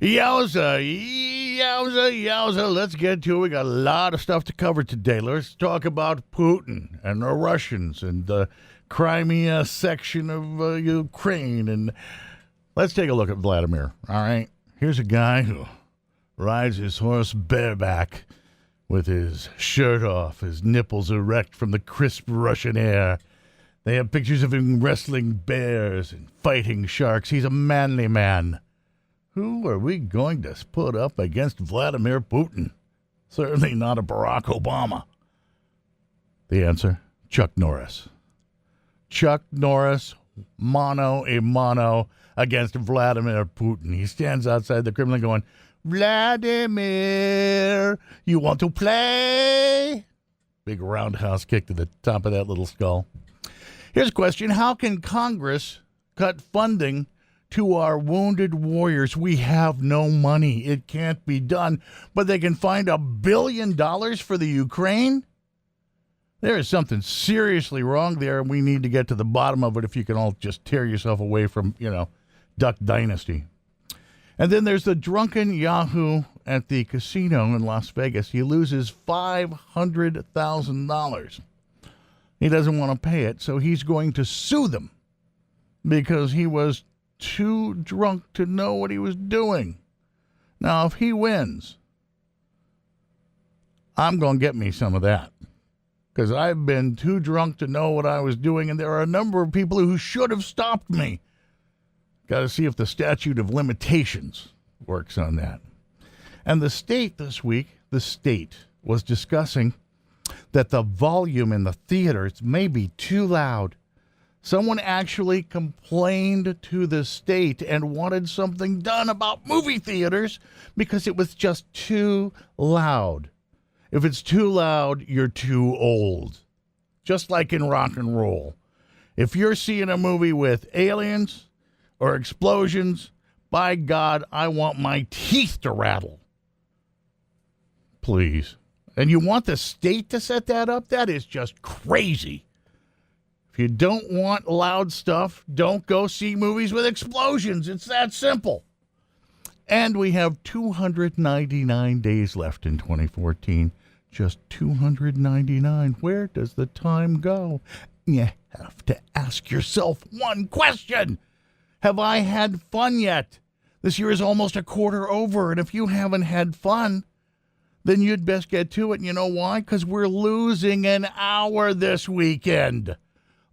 Yowza, yowza, yowza. Let's get to it. We got a lot of stuff to cover today. Let's talk about Putin and the Russians and the Crimea section of Ukraine. And let's take a look at Vladimir, all right? Here's a guy who rides his horse bareback with his shirt off, his nipples erect from the crisp Russian air. They have pictures of him wrestling bears and fighting sharks. He's a manly man. Who are we going to put up against Vladimir Putin? Certainly not a Barack Obama. The answer, Chuck Norris. Chuck Norris, mano a mano against Vladimir Putin. He stands outside the Kremlin going, Vladimir, you want to play? Big roundhouse kick to the top of that little skull. Here's a question. How can Congress cut funding to our wounded warriors? We have no money. It can't be done. But they can find $1 billion for the Ukraine? There is something seriously wrong there, and we need to get to the bottom of it if you can all just tear yourself away from, Duck Dynasty. And then there's the drunken Yahoo at the casino in Las Vegas. He loses $500,000. He doesn't want to pay it, so he's going to sue them because he was too drunk to know what he was doing. Now, if he wins, I'm going to get me some of that because I've been too drunk to know what I was doing, and there are a number of people who should have stopped me. Got to see if the statute of limitations works on that. And the state this week, was discussing that the volume in the theaters may be too loud. Someone actually complained to the state and wanted something done about movie theaters because it was just too loud. If it's too loud, you're too old. Just like in rock and roll. If you're seeing a movie with aliens or explosions, by God, I want my teeth to rattle. Please. And you want the state to set that up? That is just crazy. If you don't want loud stuff, don't go see movies with explosions. It's that simple. And we have 299 days left in 2014. Just 299. Where does the time go? You have to ask yourself one question. Have I had fun yet? This year is almost a quarter over, and if you haven't had fun, then you'd best get to it. And you know why? Because we're losing an hour this weekend.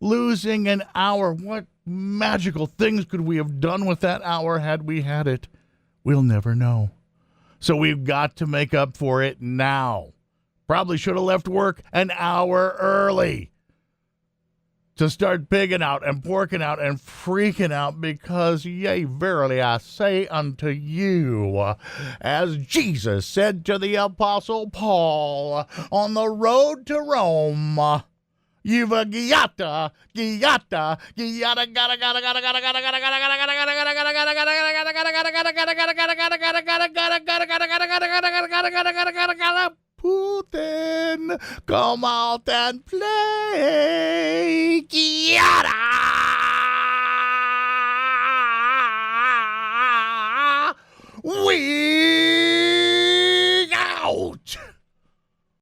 Losing an hour. What magical things could we have done with that hour had we had it? We'll never know. So we've got to make up for it now. Probably should have left work an hour early to start pigging out and porking out and freaking out because, yea, verily I say unto you, as Jesus said to the Apostle Paul on the road to Rome, you've a giata, Putin, come out and play. Yada! We